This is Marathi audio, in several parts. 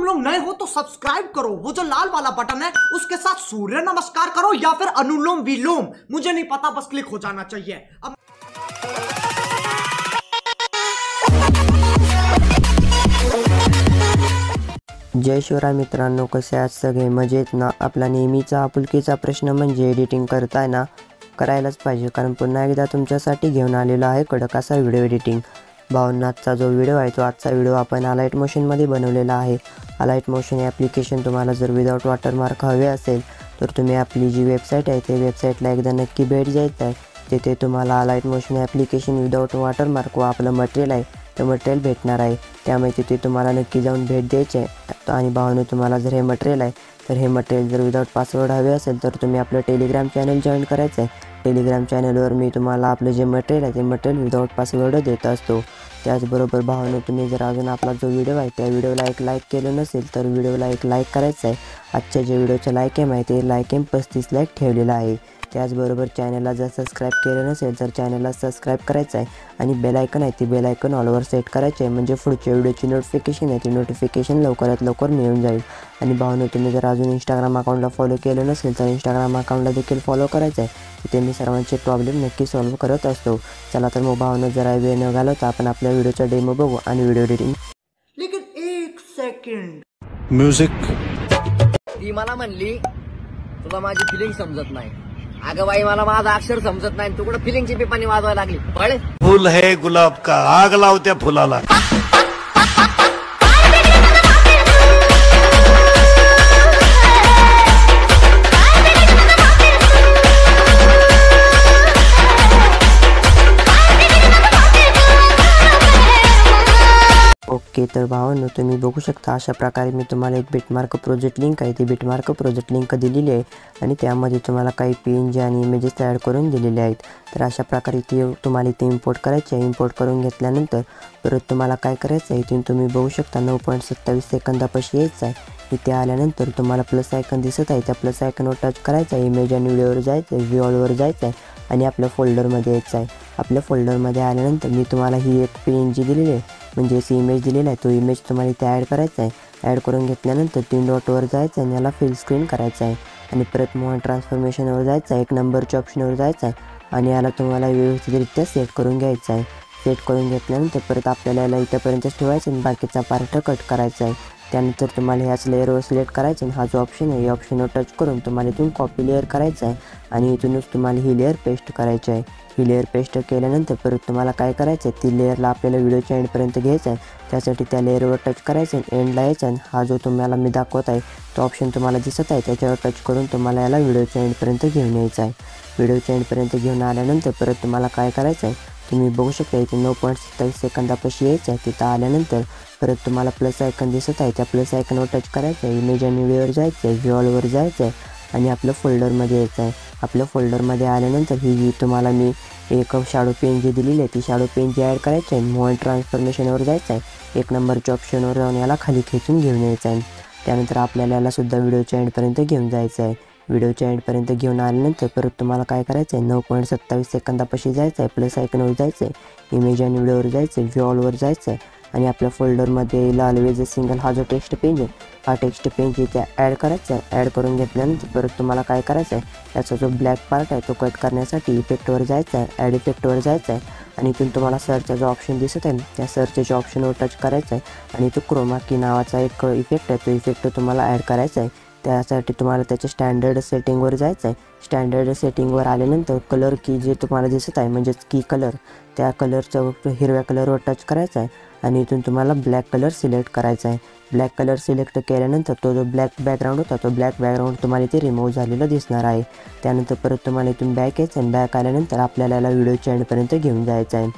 तुम लोग नए हो तो सब्सक्राइब करो, वो जो लाल वाला बटन है उसके साथ सूर्य नमस्कार करो या फिर अनुलोम विलोम, मुझे नहीं पता, बस क्लिक हो जाना चाहिए। अब जय शिवराय मित्रांनो, कसे आहात सगळे? मजेत ना? आपला नेहमीचा आपुलकीचा प्रश्न म्हणजे एडिटिंग करताना करायलाच पाहिजे, कारण पुन्हा एकदा तुमच्यासाठी घेऊन आलेला आहे कडक असा व्हिडिओ एडिटिंग। भावना आजचा जो व्हिडिओ आहे तो आजचा व्हिडिओ आपण अलाइट मोशनमध्ये बनवलेला आहे। अलाइट मोशन ॲप्लिकेशन तुम्हाला जर विदाउट वॉटरमार्क हवे असेल तर तुम्ही आपली जी वेबसाईट आहे ते वेबसाईटला एकदा नक्की भेट द्यायची आहे। तिथे तुम्हाला अलाइट मोशन ॲप्लिकेशन विदाउट वॉटरमार्क व आपलं मटेरियल आहे ते मटेरियल भेटणार आहे, त्यामुळे तिथे तुम्हाला नक्की जाऊन भेट द्यायची आहे। आणि भावना तुम्हाला जर हे मटेरियल आहे तर हे मटेरियल जर विदाउट पासवर्ड हवे असेल तर तुम्ही आपलं टेलिग्राम चॅनल जॉईन करायचं आहे। टेलिग्राम चॅनलवर मी तुम्हाला आपलं जे मटेरियल आहे ते मटेरियल विदाउट पासवर्ड देत असतो। त्याचबरोबर भावना तुम्ही जर अजून आपला जो व्हिडिओ आहे त्या व्हिडिओला एक लाईक केलं नसेल तर व्हिडिओला एक लाईक करायचं आहे। आजच्या जे व्हिडिओचं लाईक आहे ते लाईक 35 लाईक ठेवलेलं आहे। त्याचबरोबर चॅनलला जर सबस्क्राईब केलं नसेल तर चॅनलला सबस्क्राईब करायचं आहे आणि बेल आयकन आहे ती बेल आयकन ऑलवर सेट करायचे आहे, म्हणजे पुढच्या व्हिडिओची नोटिफिकेशन आहे ती नोटिफिकेशन लवकरात लवकर मिळून जाईल। आणि भावना तुम्ही जर अजून इंस्टाग्राम अकाउंटला फॉलो केलं नसेल तर इंस्टाग्राम अकाउंटला देखील फॉलो करायचं आहे, तिथे मी सर्वांचे प्रॉब्लेम नक्की सॉल्व्ह करत असतो। चला तर मग भावना जरा वेळ न घालवता आपण आपल्या व्हिडिओचा डेमो बघू आणि व्हिडिओ एडिटिंग। लेकिन एक सेकंड, म्युझिक ती मला म्हणली तुला माझी फिलिंग समजत नाही। अगं बाई, मला माझं अक्षर समजत नाही, तू कुठं फिलिंगची पिपाणी वाजवायला लागली? बळे फूल है गुलाब का, आग लाव त्या फुलाला। ओके, तर भावांनो तुम्ही बघू शकता अशा प्रकारे मी तुम्हाला एक बिटमार्क प्रोजेक्ट लिंक आहे ती बिटमार्क प्रोजेक्ट लिंक दिलेली आहे आणि त्यामध्ये तुम्हाला काही PNG आणि इमेजेस तयार करून दिलेले आहेत। तर अशा प्रकारे ती तुम्हाला इथे इम्पोर्ट करायची आहे। इम्पोर्ट करून घेतल्यानंतर परत तुम्हाला काय करायचं आहे, इथून तुम्ही बघू शकता 9.27 सेकंदापाशी यायचं आहे। इथे आल्यानंतर तुम्हाला प्लस आयकन दिसत आहे, त्या प्लस आयकनवर टच करायचं आहे, इमेज आणि व्हिडिओवर जायचं आहे, व्ह्यूअलवर जायचं आहे आणि आपल्या फोल्डरमध्ये यायचं आहे। आपल्या फोल्डरमध्ये आल्यानंतर मी तुम्हाला ही एक PNG दिलेली आहे, म्हणजे अशी इमेज दिलेला आहे, तो इमेज तुम्हाला इथे ॲड करायचा आहे। ॲड करून घेतल्यानंतर 3 डॉटवर जायचं आहे आणि याला फिल स्क्रीन करायचं आहे आणि परत मोहन ट्रान्सफॉर्मेशनवर जायचं आहे, 1 नंबरच्या ऑप्शनवर जायचं आहे आणि याला तुम्हाला व्यवस्थितरित्या सेट करून घ्यायचं आहे। सेट करून घेतल्यानंतर परत आपल्याला याला इथंपर्यंतच ठेवायचं आणि बाकीचा पार्ट कट करायचा आहे। त्यानंतर तुम्हाला ह्याच लेअरवर सिलेक्ट करायचं आणि हा जो ऑप्शन आहे या ऑप्शनवर टच करून तुम्हाला इथून कॉपी लेअर करायचं आहे आणि इथूनच तुम्हाला ही लेअर पेस्ट करायची आहे। ही लेअर पेस्ट केल्यानंतर परत तुम्हाला काय करायचं आहे, ती लेअरला आपल्याला व्हिडिओच्या एंडपर्यंत घ्यायचं आहे। त्यासाठी त्या लेअरवर टच करायचं आणि एंडला यायचं आणि हा जो तुम्हाला मी दाखवत आहे तो ऑप्शन तुम्हाला दिसत आहे त्याच्यावर टच करून तुम्हाला याला व्हिडिओच्या एंडपर्यंत घेऊन यायचं आहे। व्हिडिओच्या एंडपर्यंत घेऊन आल्यानंतर परत तुम्हाला काय करायचं आहे, तुम्ही बघू शकता इथे 9.27 सेकंदापाशी यायचं आहे। तिथं आल्यानंतर परत तुम्हाला प्लस आयकन दिसत आहे, त्या प्लस आयकनवर टच करायचं आहे, इमेज आणि व्हिडिओवर जायचं आहे, व्ह्यूअलवर जायचं आहे आणि आपलं फोल्डरमध्ये यायचं आहे। आपल्या फोल्डरमध्ये आल्यानंतर ही तुम्हाला मी एक शॅडो PNG दिलेली आहे, ती शॅडो PNG ॲड करायची आहे, मोहन ट्रान्सफॉर्मेशनवर जायचं आहे, 1 नंबरच्या ऑप्शनवर जाऊन याला खाली खेचून घेऊन यायचं आहे। त्यानंतर आपल्याला याला सुद्धा व्हिडिओच्या एंडपर्यंत घेऊन जायचं आहे। व्हिडिओच्या एंडपर्यंत घेऊन आल्यानंतर परत तुम्हाला काय करायचं आहे, 9.27 सेकंदापाशी जायचं आहे, प्लस आयकनवर जायचं आहे, इमेज आणि व्हिडिओवर जायचं आहे, व्ह्यूअलवर जायचं आहे आणि आपल्या फोल्डरमध्ये ऑलवेज सिंगल हा जो टेक्स्ट पेज आहे हा टेक्स्ट पेज इथे ॲड करायचा आहे। ॲड करून घेतल्यानंतर परत तुम्हाला काय करायचं आहे, त्याचा जो ब्लॅक पार्ट आहे तो कट करण्यासाठी इफेक्टवर जायचं आहे, ॲड इफेक्टवर जायचं आहे आणि इथून तुम्हाला सर्चचा जो ऑप्शन दिसत आहे त्या सर्चच्या ऑप्शनवर टच करायचं आहे आणि तो क्रोमा की नावाचा एक इफेक्ट आहे, तो इफेक्ट तुम्हाला ॲड करायचा आहे। त्यासाठी तुम्हाला त्याच्या स्टँडर्ड सेटिंगवर जायचं आहे। स्टँडर्ड सेटिंगवर आल्यानंतर कलर की जे तुम्हाला दिसत आहे म्हणजेच की कलर, त्या कलरचं हिरव्या कलरवर टच करायचा आहे आणि इथून तुम्हाला ब्लॅक कलर सिलेक्ट करायचा आहे। ब्लॅक कलर सिलेक्ट केल्यानंतर तो जो ब्लॅक बॅकग्राऊंड होता तो ब्लॅक बॅकग्राऊंड तुम्हाला इथे रिमूव्ह झालेलं दिसणार आहे। त्यानंतर परत तुम्हाला इथून बॅक यायचं आणि बॅक आल्यानंतर आपल्याला याला व्हिडिओच्या एंडपर्यंत घेऊन जायचं आहे।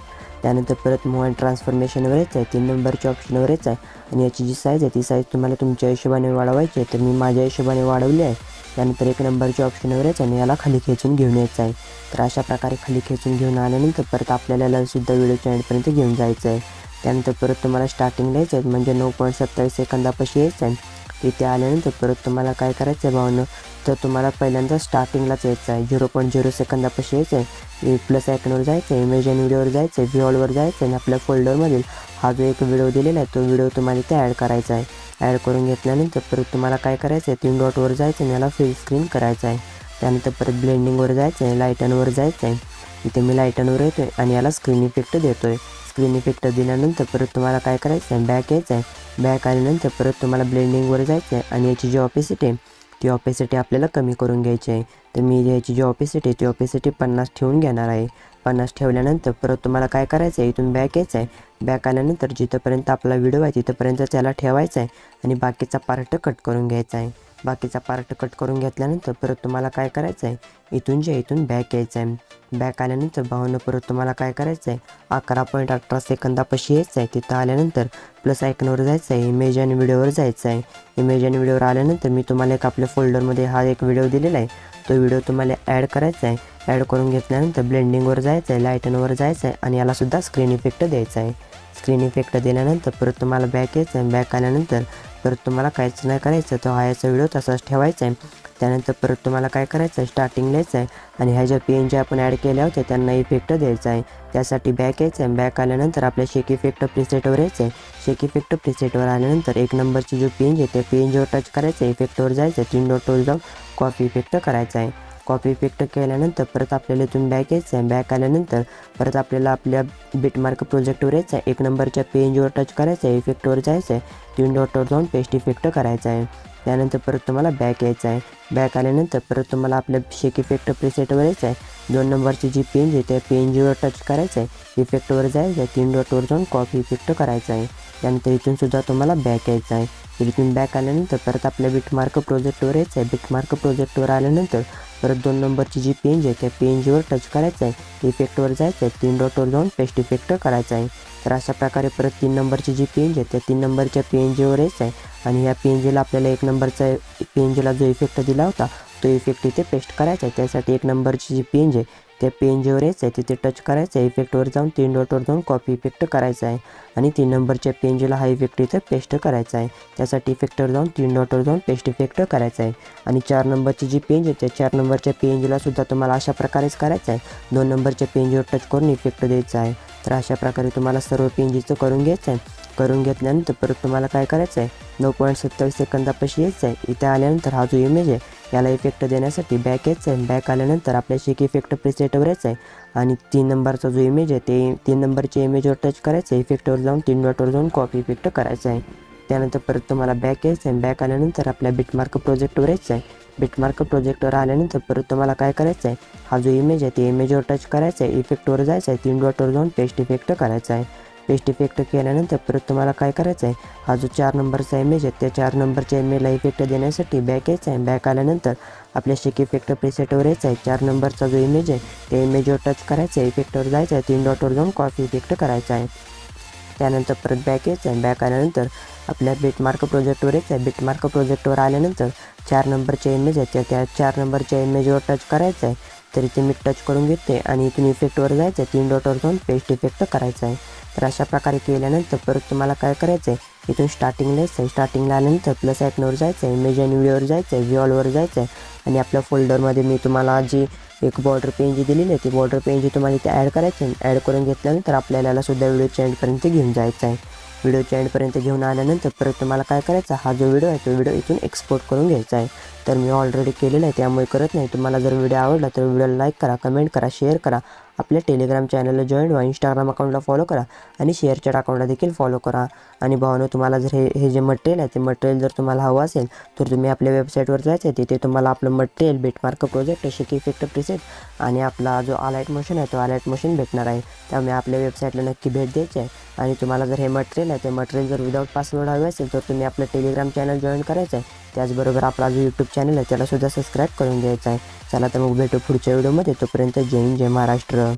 त्यानंतर परत मोहन ट्रान्सफॉर्मेशनवर यायचं आहे, 3 नंबरच्या ऑप्शनवर यायचं आहे आणि याची जी साईज आहे ती साईज तुम्हाला तुमच्या हिशोबाने वाढवायची आहे, तर मी माझ्या हिशोबाने वाढवली आहे। त्यानंतर 1 नंबरच्या ऑप्शनवर यायचं आणि याला खाली खेचून घेऊन यायचं आहे। तर अशा प्रकारे खाली खेचून घेऊन आल्यानंतर परत आपल्याला याला सुद्धा व्हिडिओच्या एंडपर्यंत घेऊन जायचं आहे। त्यानंतर परत तुम्हाला स्टार्टिंगला यायचं आहे, म्हणजे 9.27 सेकंदापाशी यायचं आहे। तिथे आल्यानंतर परत तुम्हाला काय करायचं आहे भावना, तर तुम्हाला पहिल्यांदा स्टार्टिंगलाच यायचं आहे, 0.0 सेकंदापाशी यायचं आहे, प्लस आयकॉनवर जायचं आहे, इमेज आणि व्हिडिओवर जायचं आहे, व्ह्यूअलवर जायचं आहे आणि आपल्या फोल्डरमधील हा जो एक व्हिडिओ दिलेला आहे तो व्हिडिओ तुम्हाला इथे ॲड करायचा आहे. ॲड करून घेतल्यानंतर परत तुम्हाला काय करायचं आहे, 3 डॉटवर जायचं आणि याला फुल स्क्रीन करायचं आहे. त्यानंतर परत ब्लेंडिंगवर जायचं आहे, लाईटनवर जायचं आहे. इथे मी लाईटनवर येतो आहे आणि याला स्क्रीन इफेक्ट देतो आहे. स्क्रीन इफेक्ट दिल्यानंतर परत तुम्हाला काय करायचं आहे, बॅक यायचं आहे. बॅक आल्यानंतर परत तुम्हाला ब्लेंडिंगवर जायचं आहे आणि याची जी ऑपेसिटी आहे ती ऑपेसिटी आपल्याला कमी करून घ्यायची आहे. तर मी याची जी ऑपेसिटी आहे ती ऑपेसिटी 50 ठेवून घेणार आहे. 50 ठेवल्यानंतर परत तुम्हाला काय करायचं आहे, इथून बॅक यायचं आहे. बॅक आल्यानंतर जिथंपर्यंत आपला व्हिडिओ आहे तिथंपर्यंत त्याला ठेवायचा आहे आणि बाकीचा पार्ट कट करून घ्यायचा आहे. बाकीचा पार्ट कट करून घेतल्यानंतर परत तुम्हाला काय करायचं आहे, इथून बॅक यायचं आहे. बॅक आल्यानंतर भावानं परत तुम्हाला काय करायचं आहे, 11.18 सेकंदापाशी यायचं आहे. तिथं आल्यानंतर प्लस आयकॉनवर जायचं आहे, इमेज आणि व्हिडिओवर जायचं आहे. इमेज आणि व्हिडिओवर आल्यानंतर मी तुम्हाला एक आपल्या फोल्डरमध्ये हा एक व्हिडिओ दिलेला आहे, तो व्हिडिओ तुम्हाला ॲड करायचा आहे. ॲड करून घेतल्यानंतर ब्लेंडिंगवर जायचं आहे, लाईटनवर जायचं आहे आणि यालासुद्धा स्क्रीन इफेक्ट द्यायचा आहे. स्क्रीन इफेक्ट दिल्यानंतर परत तुम्हाला बॅक यायचं आहे. बॅक आल्यानंतर परत तुम्हाला काहीच नाही करायचं, तो हा याचा व्हिडिओ तसाच ठेवायचा आहे. त्यानंतर परत तुम्हाला काय करायचं आहे, स्टार्टिंगला यायचं आहे आणि ह्या ज्या PNG आपण ॲड केल्या होत्या त्यांना इफेक्ट द्यायचा आहे. त्यासाठी बॅक यायचं आहे. बॅक आल्यानंतर आपल्या शेक इफेक्ट प्रिसेटवर यायचं आहे. शेक इफेक्ट प्रिसेटवर आल्यानंतर 1 नंबरची जो PNG आहे त्या PNGवर टच करायचं आहे, इफेक्टवर जायचं आहे, 3 डॉटवर जाऊन कॉपी इफेक्ट करायचा आहे. कॉपी इफेक्ट केल्यानंतर परत आपल्याला इथून बॅक यायचं आहे. बॅक आल्यानंतर परत आपल्याला आपल्या बिटमार्क प्रोजेक्टवर यायचं आहे. 1 नंबरच्या PNGवर टच करायचं आहे, इफेक्टवर जायचं आहे, 3 डॉटवर जाऊन पेस्ट इफेक्ट करायचा आहे. त्यानंतर परत तुम्हाला बॅक यायचं आहे. बॅक आल्यानंतर परत तुम्हाला आपल्या शेक इफेक्ट प्रिसेटवर यायचं आहे. 2 नंबरची जी PNG आहे त्या PNGवर टच करायचं आहे, इफेक्टवर जायचं आहे, 3 डॉटवर जाऊन कॉपी इफेक्ट करायचा आहे. त्यानंतर इथूनसुद्धा तुम्हाला बॅक यायचं आहे. इथून बॅक आल्यानंतर परत आपल्या बिटमार्क प्रोजेक्टवर यायचं आहे. बिटमार्क प्रोजेक्टवर आल्यानंतर परत 2 नंबरची जी PNG आहे त्या PNGवर टच करायचं आहे, इफेक्टवर जायचं आहे, 3 डॉटवर जाऊन पेस्ट इफेक्ट करायचा आहे. तर अशा प्रकारे परत 3 नंबरची जी PNG आहे त्या 3 नंबरच्या PNGवर यायचं आहे आणि या PNGला आपल्याला 1 नंबरचा PNGला जो इफेक्ट दिला होता तो इफेक्ट इथे पेस्ट करायचा आहे. त्यासाठी 1 नंबरची जी PNG आहे त्या PNGवर यायचं आहे, तिथे टच करायचं आहे, इफेक्टवर जाऊन 3 डॉटवर जाऊन कॉपी इफेक्ट करायचा आहे आणि 3 नंबरच्या PNGला हा इफेक्ट इथे पेस्ट करायचा आहे. त्यासाठी इफेक्टवर जाऊन 3 डॉटवर जाऊन पेस्ट इफेक्ट करायचा आहे. आणि 4 नंबरची जी PNG आहे त्या 4 नंबरच्या PNGला सुद्धा तुम्हाला अशा प्रकारेच करायचं आहे. 2 नंबरच्या PNGवर टच करून इफेक्ट द्यायचा आहे. तर अशा प्रकारे तुम्हाला सर्व PNGचं करून घ्यायचं आहे. करून घेतल्यानंतर परत तुम्हाला काय करायचं आहे, 9.27 सेकंदापाशी यायचं आहे. इथे आल्यानंतर हा जो इमेज आहे याला इफेक्ट देण्यासाठी बॅक यायचं आहे. बॅक आल्यानंतर आपल्या शेक इफेक्ट प्रिसेटवर यायचं आहे आणि 3 नंबरचा जो इमेज आहे ते 3 नंबरच्या इमेजवर टच करायचं आहे, इफेक्टवर जाऊन 3 डॉटवर जाऊन कॉपी इफेक्ट करायचा आहे. त्यानंतर परत तुम्हाला बॅक यायचं आहे. बॅक आल्यानंतर आपल्या बिटमार्क प्रोजेक्टवर यायचं आहे. बिटमार्क प्रोजेक्टवर आल्यानंतर परत तुम्हाला काय करायचं आहे, हा जो इमेज आहे ते इमेजवर टच करायचं आहे, इफेक्टवर जायचं आहे, 3 डॉटवर जाऊन पेस्ट इफेक्ट करायचा आहे. पेस्ट इफेक्ट केल्यानंतर परत तुम्हाला काय करायचं आहे, हा जो 4 नंबरचा इमेज आहे त्या 4 नंबरच्या इमेजला इफेक्ट देण्यासाठी बॅक यायचं आहे. बॅक आल्यानंतर आपल्या शेक इफेक्ट प्रिसेटवर यायचं आहे. 4 नंबरचा जो इमेज आहे त्या इमेजवर टच करायचं आहे, इफेक्टवर जायचं आहे, 3 डॉटवर जाऊन कॉपी इफेक्ट करायचा आहे. त्यानंतर परत बॅक यायचं आहे. बॅक आल्यानंतर आपल्या बिटमार्क प्रोजेक्टवर यायचं आहे. बिटमार्क प्रोजेक्टवर आल्यानंतर 4 नंबरच्या इमेज आहे त्या 4 नंबरच्या इमेजवर टच करायचं आहे. तर इथे मी टच करून घेते आणि इथून इफेक्टवर जायचं आहे, 3 डॉटवर जाऊन पेस्ट इफेक्ट करायचा आहे. तर अशा प्रकारे केल्यानंतर परत तुम्हाला काय करायचं आहे, इथून स्टार्टिंगला यायचं आहे. स्टार्टिंगला आल्यानंतर प्लस आयकॉनवर जायचं आहे, इमेज आणि व्हिडिओवर जायचं आहे, व्ह्यूअलवर जायचं आहे आणि आपल्या फोल्डरमध्ये मी तुम्हाला जी एक बॉर्डर PNG दिलेली आहे ती बॉर्डर PNG तुम्हाला इथे ॲड करायची आहे. ॲड करून घेतल्यानंतर आपल्याला सुद्धा व्हिडिओच्या एंडपर्यंत घेऊन जायचं आहे. व्हिडिओच्या एंडपर्यंत घेऊन आल्यानंतर परत तुम्हाला काय करायचं, हा जो व्हिडिओ आहे तो व्हिडिओ इथून एक्सपोर्ट करून घ्यायचा आहे. तर मी ऑलरेडी केलेलं आहे त्यामुळे करत नाही. तुम्हाला जर व्हिडिओ आवडला तर व्हिडिओला लाईक करा, कमेंट करा, शेअर करा, आपल्या टेलिग्राम चॅनलला जॉईन व्हा, इंस्टाग्राम अकाउंटला फॉलो करा आणि शेअरचॅट अकाउंटला देखील फॉलो करा. आणि भावानो, तुम्हाला जर हे जे मटेरियल आहे ते मटेरियल जर तुम्हाला हवं असेल तर तुम्ही आपल्या वेबसाईटवर जायचं आहे. तिथे तुम्हाला आपलं मटेरियल बिटमार्क प्रोजेक्ट, शेक इफेक्ट प्रिसेट आणि आपला जो अलाइट मोशन आहे तो अलाइट मोशन भेटणार आहे. त्यामुळे आपल्या वेबसाईटला नक्की भेट द्यायची आहे. आणि तुम्हाला जर हे मटेरियल आहे ते मटेरियल जर विदाऊट पासवर्ड हवे असेल तर तुम्ही आपलं टेलिग्राम चॅनल जॉईन करायचं आहे. त्याचबरोबर आपला जो यूट्यूब चॅनल आहे त्यालासुद्धा सबस्क्राईब करून घ्यायचा आहे. चला तर मग भेटू पुढच्या व्हिडिओमध्ये. तोपर्यंत जय हिंद, जय महाराष्ट्र.